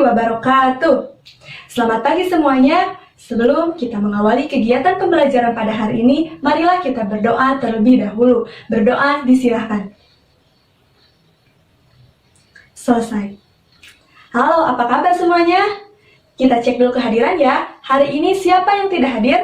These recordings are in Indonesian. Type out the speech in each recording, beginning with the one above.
wabarakatuh. Selamat pagi semuanya. Sebelum kita mengawali kegiatan pembelajaran pada hari ini, marilah kita berdoa terlebih dahulu. Berdoa disilahkan. Selesai. Halo, apa kabar semuanya? Kita cek dulu kehadiran ya. Hari ini siapa yang tidak hadir?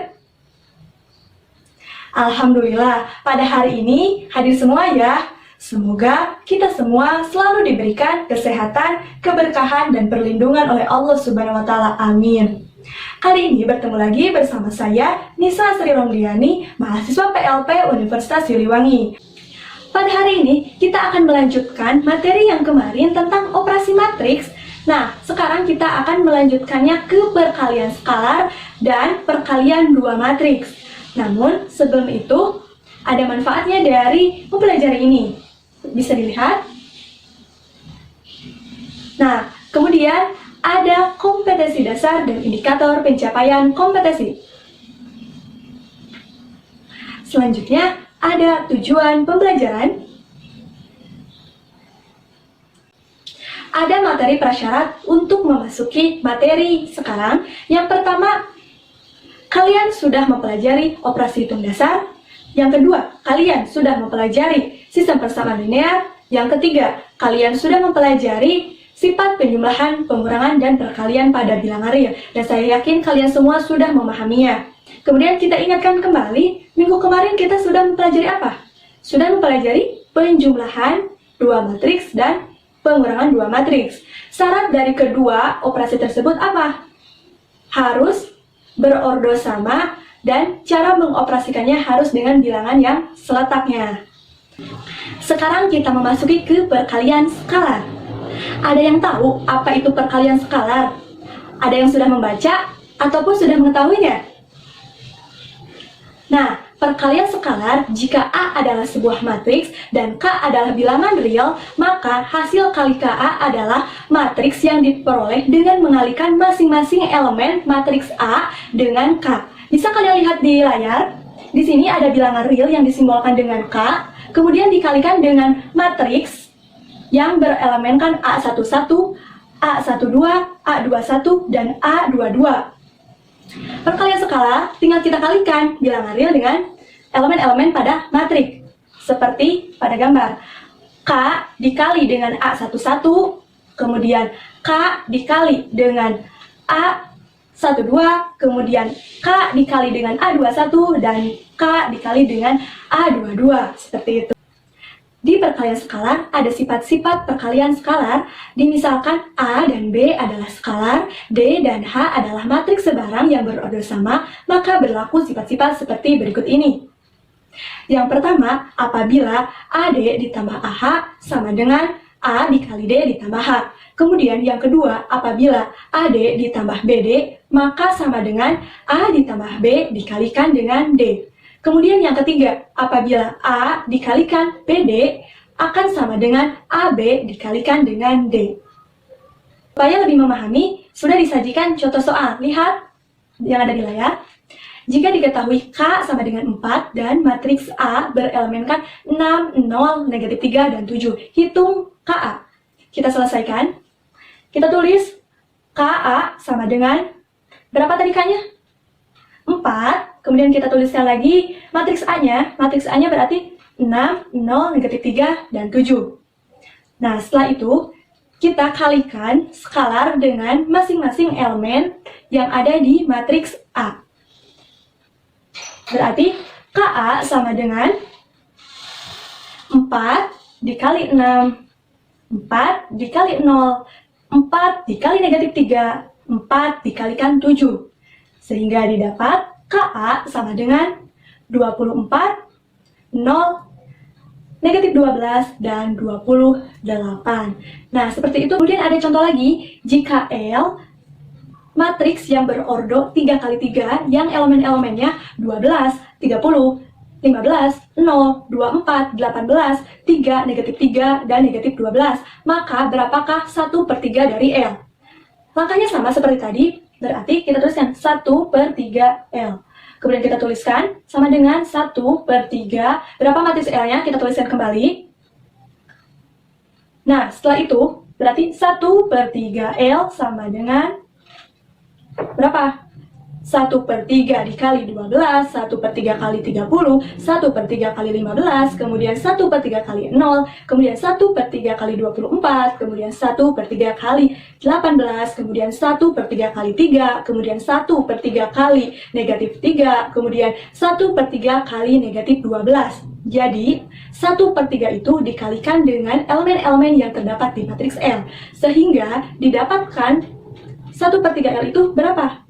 Alhamdulillah, pada hari ini hadir semua ya. Semoga kita semua selalu diberikan kesehatan, keberkahan, dan perlindungan oleh Allah Subhanahu wa Ta'ala. Amin. Kali ini bertemu lagi bersama saya, Nisa Sri Romliani, mahasiswa PLP Universitas Siliwangi. Pada hari ini, kita akan melanjutkan materi yang kemarin tentang operasi matriks. Nah, sekarang kita akan melanjutkannya ke perkalian skalar dan perkalian dua matriks. Namun, sebelum itu, ada manfaatnya dari mempelajari ini. Bisa dilihat. Nah, kemudian ada kompetensi dasar dan indikator pencapaian kompetensi. Selanjutnya, ada tujuan pembelajaran. Ada materi prasyarat untuk memasuki materi sekarang. Yang pertama, kalian sudah mempelajari operasi hitung dasar. Yang kedua, kalian sudah mempelajari sistem persamaan linear. Yang ketiga, kalian sudah mempelajari sifat penjumlahan, pengurangan, dan perkalian pada bilangan real. Dan saya yakin kalian semua sudah memahaminya. Kemudian kita ingatkan kembali, minggu kemarin kita sudah mempelajari apa? Sudah mempelajari penjumlahan dua matriks dan pengurangan dua matriks. Syarat dari kedua operasi tersebut apa? Harus berordo sama dan cara mengoperasikannya harus dengan bilangan yang seletaknya. Sekarang kita memasuki ke perkalian skalar. Ada yang tahu apa itu perkalian skalar? Ada yang sudah membaca ataupun sudah mengetahuinya? Nah, perkalian skalar jika A adalah sebuah matriks dan K adalah bilangan real, maka hasil kali KA adalah matriks yang diperoleh dengan mengalikan masing-masing elemen matriks A dengan K. Bisa kalian lihat di layar, di sini ada bilangan real yang disimbolkan dengan K, kemudian dikalikan dengan matriks yang berelemenkan A11, A12, A21, dan A22. Perkalian skala tinggal kita kalikan bilangan real dengan elemen-elemen pada matriks, seperti pada gambar. K dikali dengan A11, kemudian K dikali dengan A12, kemudian K dikali dengan A21, dan K dikali dengan A22, seperti itu. Di perkalian skalar ada sifat-sifat perkalian skalar, dimisalkan A dan B adalah skalar, D dan H adalah matriks sebarang yang berordo sama, maka berlaku sifat-sifat seperti berikut ini. Yang pertama, apabila AD ditambah AH sama dengan A dikali D ditambah H. Kemudian yang kedua, apabila AD ditambah BD, maka sama dengan A ditambah B dikalikan dengan D. Kemudian yang ketiga, apabila A dikalikan BD akan sama dengan AB dikalikan dengan D. Supaya lebih memahami, sudah disajikan contoh soal. Lihat yang ada di layar. Jika diketahui K sama dengan 4 dan matriks A berelemenkan 6, 0, negatif 3, dan 7. Hitung KA. Kita selesaikan. Kita tulis KA sama dengan, berapa tadi K-nya? 4. Kemudian kita tuliskan lagi matriks A-nya. Matriks A-nya berarti 6, 0, negatif 3, dan 7. Nah, setelah itu, kita kalikan skalar dengan masing-masing elemen yang ada di matriks A. Berarti, KA sama dengan 4 dikali 6, 4 dikali 0, 4 dikali negatif 3, 4 dikalikan 7. Sehingga didapat KA sama dengan 24, 0, negatif 12, dan 28. Nah, seperti itu. Kemudian ada contoh lagi, jika L matriks yang berordo 3 kali 3 yang elemen-elemennya 12, 30, 15, 0, 24, 18, 3, negatif 3, dan negatif 12. Maka berapakah 1/3 dari L? Langkahnya sama seperti tadi. Berarti kita tuliskan 1/3 L. Kemudian kita tuliskan sama dengan 1/3. Berapa matriks L-nya? Kita tuliskan kembali. Nah, setelah itu, Berarti 1/3L sama dengan berapa? 1/3 dikali 12, 1/3 kali 30, 1/3 kali 15, kemudian 1/3 kali 0, kemudian 1/3 kali 24, kemudian 1/3 kali 18, kemudian 1/3 kali 3, kemudian 1/3 kali negatif 3, kemudian 1/3 kali negatif 12. Jadi, 1/3 itu dikalikan dengan elemen-elemen yang terdapat di matriks L, sehingga didapatkan 1/3 L itu berapa?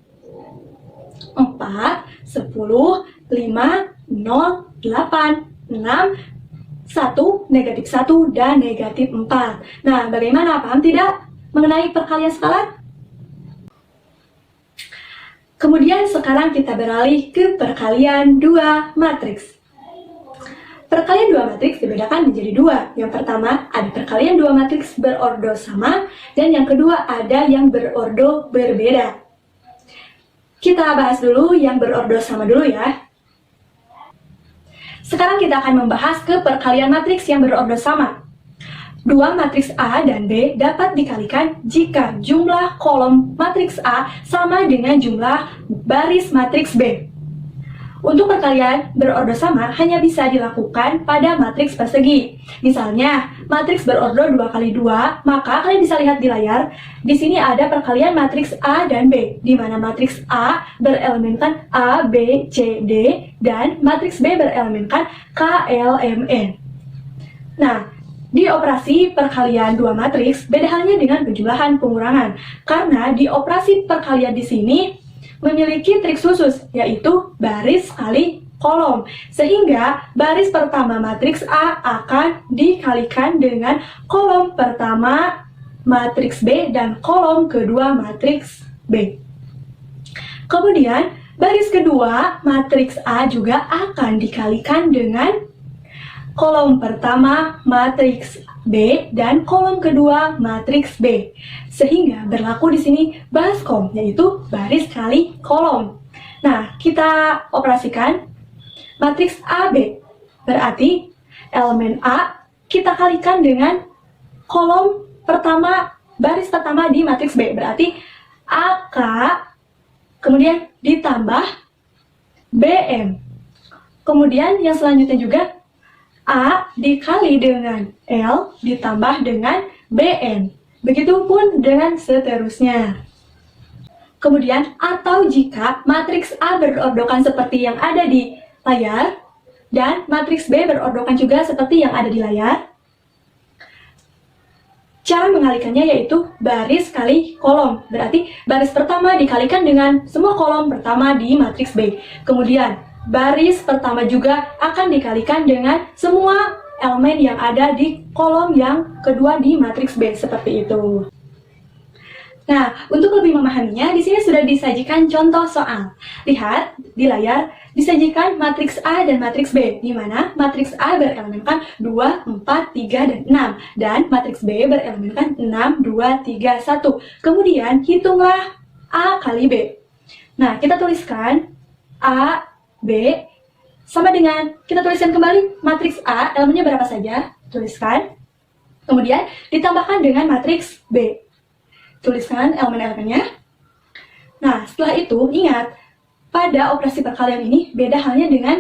4, 10, 5, 0, 8, 6, 1, negatif 1, dan negatif 4. Nah, bagaimana? Paham tidak mengenai perkalian skalar? Kemudian sekarang kita beralih ke perkalian dua matriks. Perkalian dua matriks dibedakan menjadi dua. Yang pertama, ada perkalian dua matriks berordo sama, dan yang kedua ada yang berordo berbeda. Kita bahas dulu yang berordo sama dulu ya. Sekarang kita akan membahas ke perkalian matriks yang berordo sama. Dua matriks A dan B dapat dikalikan jika jumlah kolom matriks A sama dengan jumlah baris matriks B. Untuk perkalian berordo sama hanya bisa dilakukan pada matriks persegi. Misalnya, matriks berordo 2 kali 2, maka kalian bisa lihat di layar. Di sini ada perkalian matriks A dan B, di mana matriks A berelemenkan A, B, C, D, dan matriks B berelemenkan K, L, M, N. Nah, di operasi perkalian dua matriks beda halnya dengan penjumlahan pengurangan, karena di operasi perkalian di sini memiliki trik khusus, yaitu baris kali kolom. Sehingga baris pertama matriks A akan dikalikan dengan kolom pertama matriks B dan kolom kedua matriks B. Kemudian baris kedua matriks A juga akan dikalikan dengan kolom pertama matriks B dan kolom kedua matriks B, sehingga berlaku di sini baskom, yaitu baris kali kolom. Nah, kita operasikan matriks AB, berarti elemen A kita kalikan dengan kolom pertama, baris pertama di matriks B, berarti AK, kemudian ditambah BM. Kemudian yang selanjutnya juga A dikali dengan L ditambah dengan BN. Begitupun dengan seterusnya. Kemudian, atau jika matriks A berordokan seperti yang ada di layar, dan matriks B berordokan juga seperti yang ada di layar, cara mengalikannya yaitu baris kali kolom. Berarti baris pertama dikalikan dengan semua kolom pertama di matriks B. Kemudian, baris pertama juga akan dikalikan dengan semua elemen yang ada di kolom yang kedua di matriks B, seperti itu. Nah, untuk lebih memahaminya, di sini sudah disajikan contoh soal. Lihat di layar, disajikan matriks A dan matriks B, di mana matriks A berelemenkan 2, 4, 3, dan 6, dan matriks B berelemenkan 6, 2, 3, 1. Kemudian, hitunglah A kali B. Nah, kita tuliskan A, B, sama dengan, kita tuliskan kembali matriks A, elemennya berapa saja, tuliskan. Kemudian ditambahkan dengan matriks B, tuliskan elemen-elemennya. Nah, setelah itu, ingat, pada operasi perkalian ini beda halnya dengan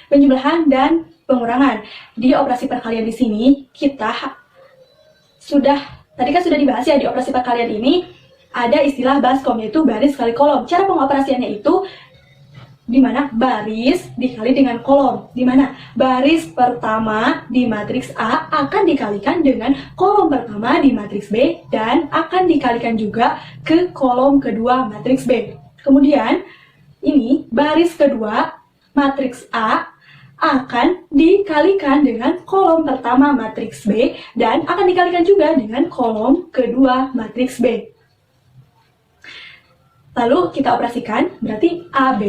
penjumlahan dan pengurangan. Di operasi perkalian di sini, kita tadi kan sudah dibahas ya, di operasi perkalian ini ada istilah baskom, yaitu baris kali kolom. Cara pengoperasiannya itu di mana baris dikali dengan kolom, di mana baris pertama di matriks A akan dikalikan dengan kolom pertama di matriks B dan akan dikalikan juga ke kolom kedua matriks B. Kemudian ini baris kedua matriks A akan dikalikan dengan kolom pertama matriks B dan akan dikalikan juga dengan kolom kedua matriks B. Lalu kita operasikan, berarti AB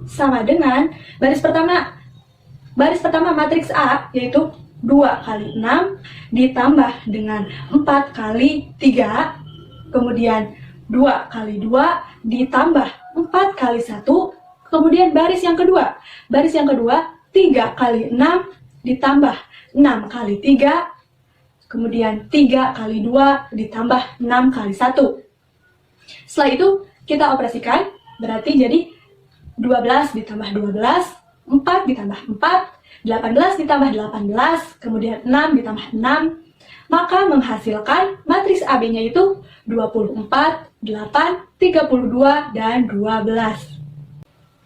sama dengan baris pertama matriks A, yaitu 2 kali 6 ditambah dengan 4 kali 3, kemudian 2 kali 2 ditambah 4 kali 1, kemudian baris yang kedua 3 kali 6 ditambah 6 kali 3, kemudian 3 kali 2 ditambah 6 kali 1. Setelah itu kita operasikan, berarti jadi 12 ditambah 12, 4 ditambah 4, 18 ditambah 18, kemudian 6 ditambah 6, maka menghasilkan matriks AB-nya itu 24, 8, 32, dan 12.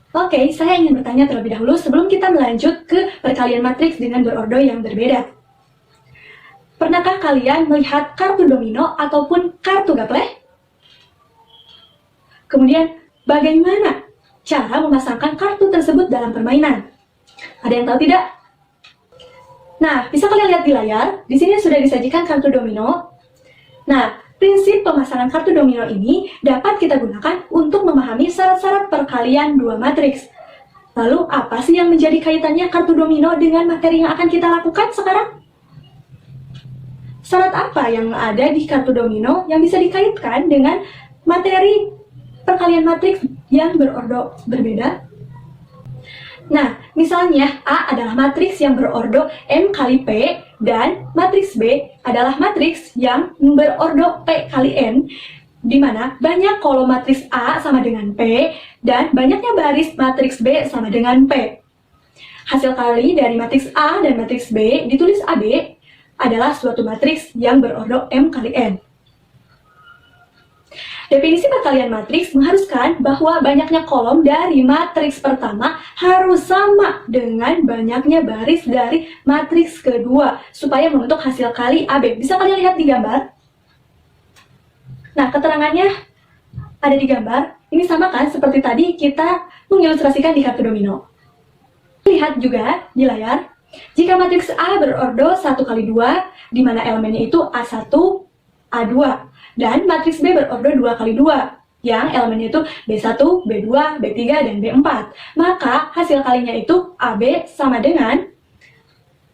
Oke, saya ingin bertanya terlebih dahulu sebelum kita melanjut ke perkalian matriks dengan berordo yang berbeda. Pernahkah kalian melihat kartu domino ataupun kartu gapleh? Kemudian, bagaimana cara memasangkan kartu tersebut dalam permainan? Ada yang tahu tidak? Nah, bisa kalian lihat di layar, di sini sudah disajikan kartu domino. Nah, prinsip pemasangan kartu domino ini dapat kita gunakan untuk memahami syarat-syarat perkalian dua matriks. Lalu, apa sih yang menjadi kaitannya kartu domino dengan materi yang akan kita lakukan sekarang? Syarat apa yang ada di kartu domino yang bisa dikaitkan dengan materi perkalian matriks yang berordo berbeda? Nah, misalnya A adalah matriks yang berordo M kali P dan matriks B adalah matriks yang berordo P kali N, di mana banyak kolom matriks A sama dengan P dan banyaknya baris matriks B sama dengan P. Hasil kali dari matriks A dan matriks B ditulis AB adalah suatu matriks yang berordo M kali N. Definisi perkalian matriks mengharuskan bahwa banyaknya kolom dari matriks pertama harus sama dengan banyaknya baris dari matriks kedua supaya membentuk hasil kali AB. Bisa kalian lihat di gambar? Nah, keterangannya ada di gambar. Ini sama kan seperti tadi kita mengilustrasikan di kartu domino. Lihat juga di layar. Jika matriks A berordo 1 kali 2, di mana elemennya itu A1, A2. Dan matriks B berordo 2 kali 2, yang elemennya itu B1, B2, B3, dan B4. Maka hasil kalinya itu AB sama dengan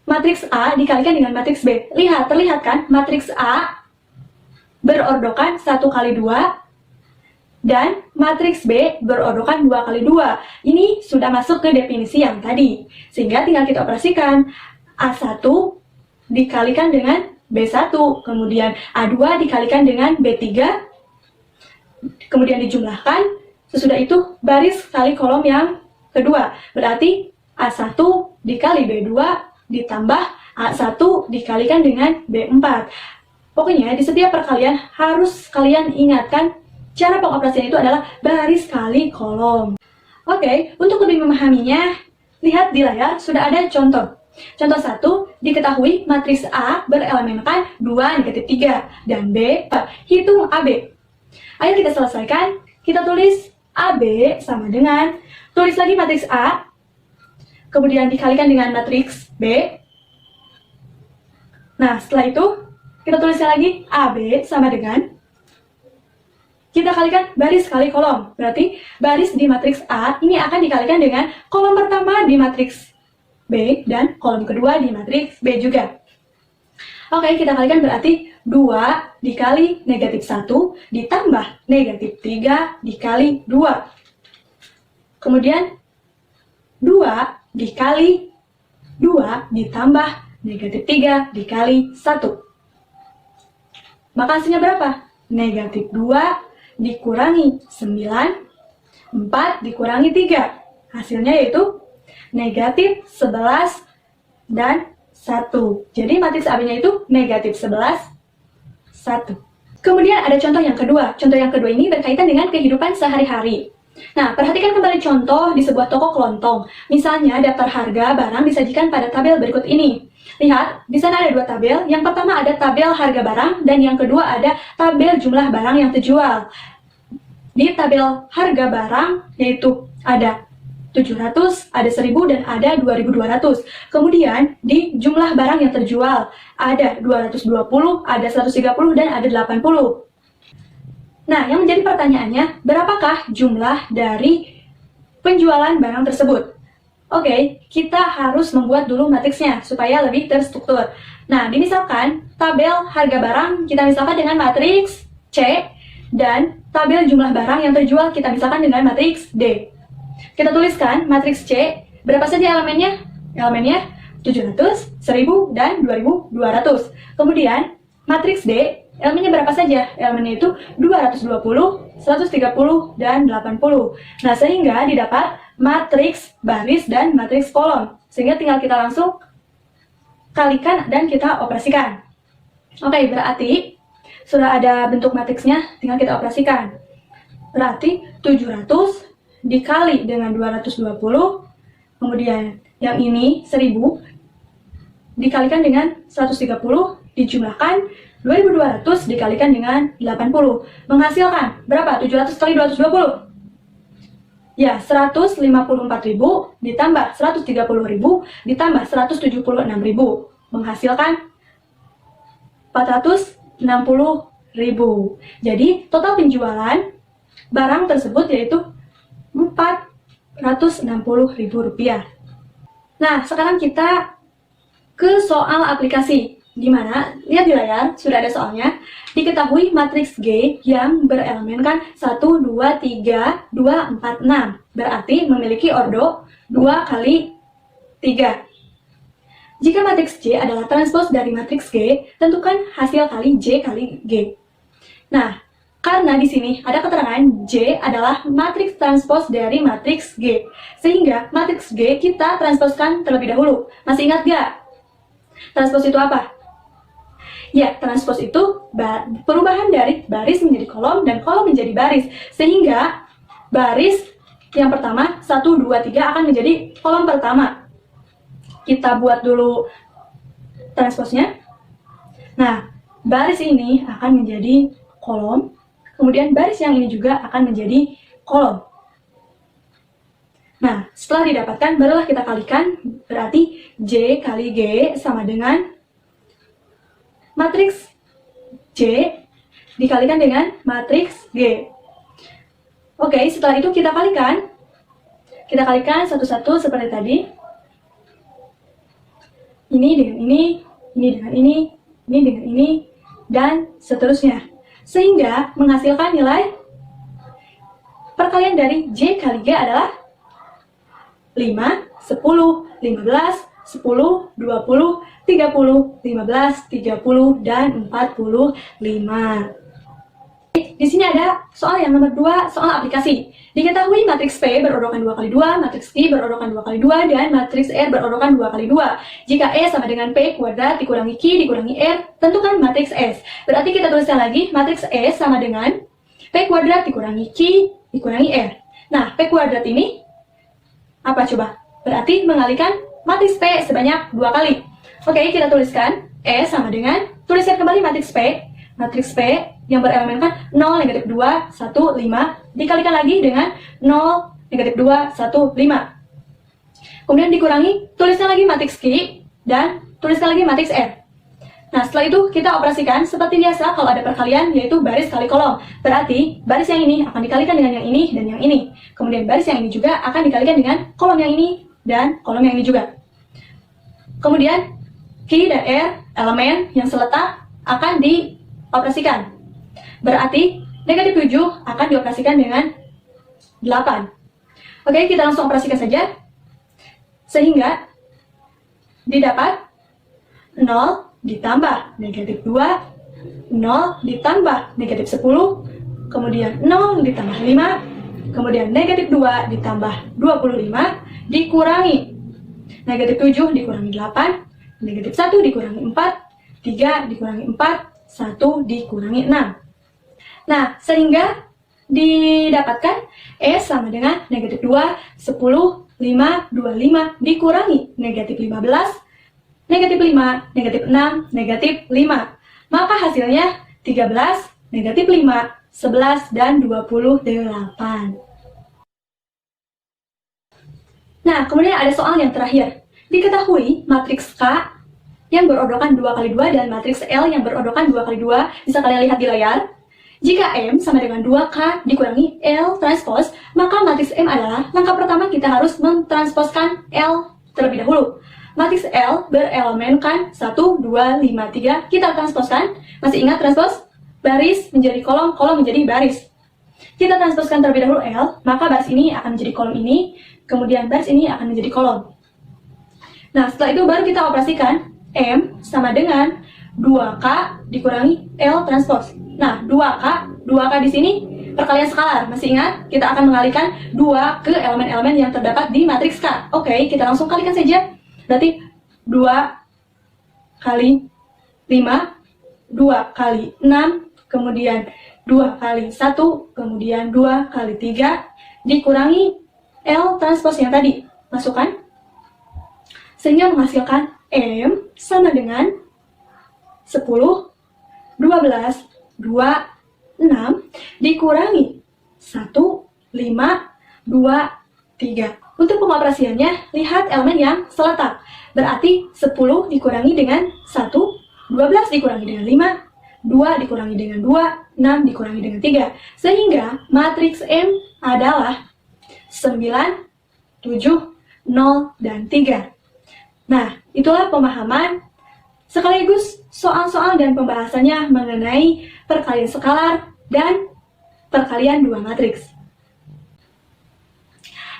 matriks A dikalikan dengan matriks B. Lihat, terlihat kan? Matriks A berordokan 1 kali 2, dan matriks B berordokan 2 kali 2. Ini sudah masuk ke definisi yang tadi. Sehingga tinggal kita operasikan. A1 dikalikan dengan B1, kemudian A2 dikalikan dengan B3, kemudian dijumlahkan, sesudah itu baris kali kolom yang kedua. Berarti A1 dikali B2 ditambah A1 dikalikan dengan B4. Pokoknya di setiap perkalian harus kalian ingatkan cara pengoperasian itu adalah baris kali kolom. Oke, untuk lebih memahaminya, lihat di layar sudah ada contoh. Contoh 1, diketahui matriks A berelemenkan 2, negatif 3, dan B, hitung AB. Ayo kita selesaikan, kita tulis AB sama dengan, tulis lagi matriks A, kemudian dikalikan dengan matriks B. Nah, setelah itu, kita tulisnya lagi AB sama dengan, kita kalikan baris kali kolom. Berarti, baris di matriks A ini akan dikalikan dengan kolom pertama di matriks B dan kolom kedua di matriks B juga. Oke, kita kalikan berarti 2 dikali negatif 1 ditambah negatif 3 dikali 2. Kemudian 2 dikali 2 ditambah negatif 3 dikali 1. Maka hasilnya berapa? Negatif 2 dikurangi 9, 4 dikurangi 3. Hasilnya yaitu negatif 11 dan 1. Jadi matriks AB-nya itu negatif 11, 1. Kemudian ada contoh yang kedua. Contoh yang kedua ini berkaitan dengan kehidupan sehari-hari. Nah, perhatikan kembali contoh di sebuah toko kelontong. Misalnya, daftar harga barang disajikan pada tabel berikut ini. Lihat, di sana ada dua tabel. Yang pertama ada tabel harga barang, dan yang kedua ada tabel jumlah barang yang terjual. Di tabel harga barang, yaitu ada 700, ada 1000, dan ada 2200. Kemudian di jumlah barang yang terjual ada 220, ada 130, dan ada 80. Nah, yang menjadi pertanyaannya, berapakah jumlah dari penjualan barang tersebut? Oke, kita harus membuat dulu matriksnya supaya lebih terstruktur. Nah, dimisalkan tabel harga barang kita misalkan dengan matriks C, dan tabel jumlah barang yang terjual kita misalkan dengan matriks D. Kita tuliskan matriks C, berapa saja elemennya? Elemennya 700, 1000, dan 2200. Kemudian, matriks D, elemennya berapa saja? Elemennya itu 220, 130, dan 80. Nah, sehingga didapat matriks baris dan matriks kolom. Sehingga tinggal kita langsung kalikan dan kita operasikan. Oke, berarti sudah ada bentuk matriksnya, tinggal kita operasikan. Berarti 700 dikali dengan 220, kemudian yang ini 1000 dikalikan dengan 130, dijumlahkan 2200 dikalikan dengan 80. Menghasilkan berapa? 700 kali 220? Ya, 154.000 ditambah 130.000 ditambah 176.000. Menghasilkan 460.000. Jadi, total penjualan barang tersebut yaitu Rp460.000. Nah, sekarang kita ke soal aplikasi. Gimana? Lihat di layar, sudah ada soalnya. Diketahui matriks G yang berelemenkan 1, 2, 3, 2, 4, 6. Berarti memiliki ordo 2 kali 3. Jika matriks J adalah transpose dari matriks G, tentukan hasil kali J kali G. Nah, karena di sini ada keterangan J adalah matriks transpose dari matriks G. Sehingga matriks G kita transposkan terlebih dahulu. Masih ingat gak? Transpose itu apa? Ya, transpose itu perubahan dari baris menjadi kolom dan kolom menjadi baris. Sehingga baris yang pertama, 1, 2, 3 akan menjadi kolom pertama. Kita buat dulu transposnya. Nah, baris ini akan menjadi kolom. Kemudian baris yang ini juga akan menjadi kolom. Nah, setelah didapatkan, barulah kita kalikan. Berarti J kali G sama dengan matriks J dikalikan dengan matriks G. Oke, setelah itu kita kalikan. Kita kalikan satu-satu seperti tadi. Ini dengan ini dengan ini dengan ini, dan seterusnya. Sehingga menghasilkan nilai perkalian dari J kali G adalah 5, 10, 15, 10, 20, 30, 15, 30, dan 45. Di sini ada soal yang nomor 2, soal aplikasi. Diketahui matriks P berorokan 2 kali 2, matriks Q berorokan 2 kali 2, dan matriks R berorokan 2 kali 2. Jika E sama dengan P kuadrat dikurangi Q dikurangi R, tentukan matriks S. Berarti kita tuliskan lagi, matriks E sama dengan P kuadrat dikurangi Q dikurangi R. Nah, P kuadrat ini apa coba? Berarti mengalihkan matriks P sebanyak 2 kali. Oke, kita tuliskan E sama dengan, tuliskan kembali matriks P. Matriks P yang berelemenkan 0, negatif 2, 1, 5, dikalikan lagi dengan 0, negatif 2, 1, 5. Kemudian dikurangi, tuliskan lagi matriks Q, dan tuliskan lagi matriks R. Nah, setelah itu kita operasikan seperti biasa kalau ada perkalian, yaitu baris kali kolom. Berarti, baris yang ini akan dikalikan dengan yang ini dan yang ini. Kemudian baris yang ini juga akan dikalikan dengan kolom yang ini dan kolom yang ini juga. Kemudian, Q dan R, elemen yang seletak, akan dioperasikan. Berarti, negatif 7 akan dioperasikan dengan 8. Oke, kita langsung operasikan saja. Sehingga, didapat 0 ditambah negatif 2, 0 ditambah negatif 10, kemudian 0 ditambah 5, kemudian negatif 2 ditambah 25, dikurangi negatif 7 dikurangi 8, negatif 1 dikurangi 4, 3 dikurangi 4, 1 dikurangi 6. Nah, sehingga didapatkan E sama dengan negatif 2, 10, 5, 25 dikurangi negatif 15, negatif 5, negatif 6, negatif 5. Maka hasilnya 13, negatif 5, 11, dan 28. Nah, kemudian ada soal yang terakhir. Diketahui matriks K yang berordokan 2 kali 2 dan matriks L yang berordokan 2 kali 2. Bisa kalian lihat di layar. Jika M sama dengan 2K dikurangi L transpose, maka matriks M adalah langkah pertama kita harus mentransposkan L terlebih dahulu. Matriks L berelemenkan 1, 2, 5, 3. Kita transposkan. Masih ingat transpos? Baris menjadi kolom, kolom menjadi baris. Kita transposkan terlebih dahulu L, maka baris ini akan menjadi kolom ini, kemudian baris ini akan menjadi kolom. Nah, setelah itu baru kita operasikan M sama dengan 2K dikurangi L transpose. Nah, 2K di sini perkalian skalar. Masih ingat? Kita akan mengalihkan 2 ke elemen-elemen yang terdapat di matriks K. Oke, kita langsung kalikan saja. Berarti 2 kali 5, 2 kali 6, kemudian 2 kali 1, kemudian 2 kali 3, dikurangi L transpose yang tadi. Masukkan. Sehingga menghasilkan M sama dengan 10, 12, 2, 6, dikurangi 1, 5, 2, 3. Untuk pengoperasiannya, lihat elemen yang seletak. Berarti 10 dikurangi dengan 1, 12 dikurangi dengan 5, 2 dikurangi dengan 2, 6 dikurangi dengan 3. Sehingga matriks M adalah 9, 7, 0, dan 3. Nah, itulah pemahaman sekaligus soal-soal dan pembahasannya mengenai perkalian skalar dan perkalian dua matriks.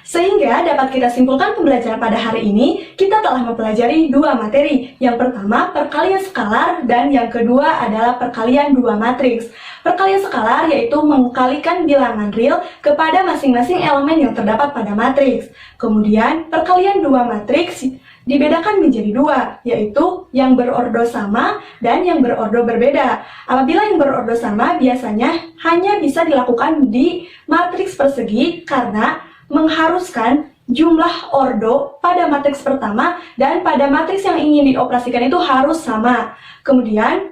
Sehingga dapat kita simpulkan pembelajaran pada hari ini, kita telah mempelajari dua materi. Yang pertama, perkalian skalar, dan yang kedua adalah perkalian dua matriks. Perkalian skalar yaitu mengkalikan bilangan real kepada masing-masing elemen yang terdapat pada matriks. Kemudian, perkalian dua matriks dibedakan menjadi dua, yaitu yang berordo sama dan yang berordo berbeda. Apabila yang berordo sama, biasanya hanya bisa dilakukan di matriks persegi karena mengharuskan jumlah ordo pada matriks pertama dan pada matriks yang ingin dioperasikan itu harus sama. Kemudian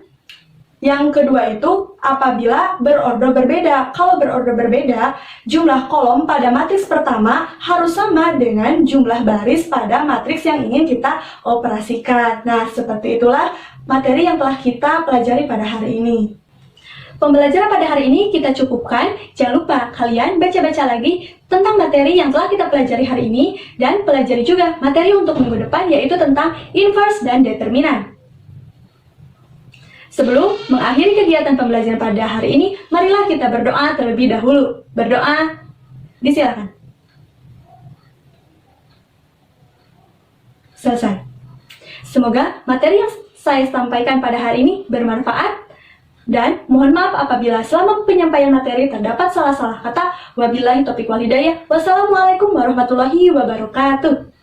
yang kedua itu apabila berordo berbeda. Kalau berordo berbeda, jumlah kolom pada matriks pertama harus sama dengan jumlah baris pada matriks yang ingin kita operasikan. Nah, seperti itulah materi yang telah kita pelajari pada hari ini. Pembelajaran pada hari ini kita cukupkan. Jangan lupa kalian baca-baca lagi tentang materi yang telah kita pelajari hari ini dan pelajari juga materi untuk minggu depan, yaitu tentang inverse dan determinan. Sebelum mengakhiri kegiatan pembelajaran pada hari ini, marilah kita berdoa terlebih dahulu. Berdoa, disilakan. Selesai. Semoga materi yang saya sampaikan pada hari ini bermanfaat. Dan mohon maaf apabila selama penyampaian materi terdapat salah-salah kata. Wabillahi taufiq wal hidayah. Wassalamualaikum warahmatullahi wabarakatuh.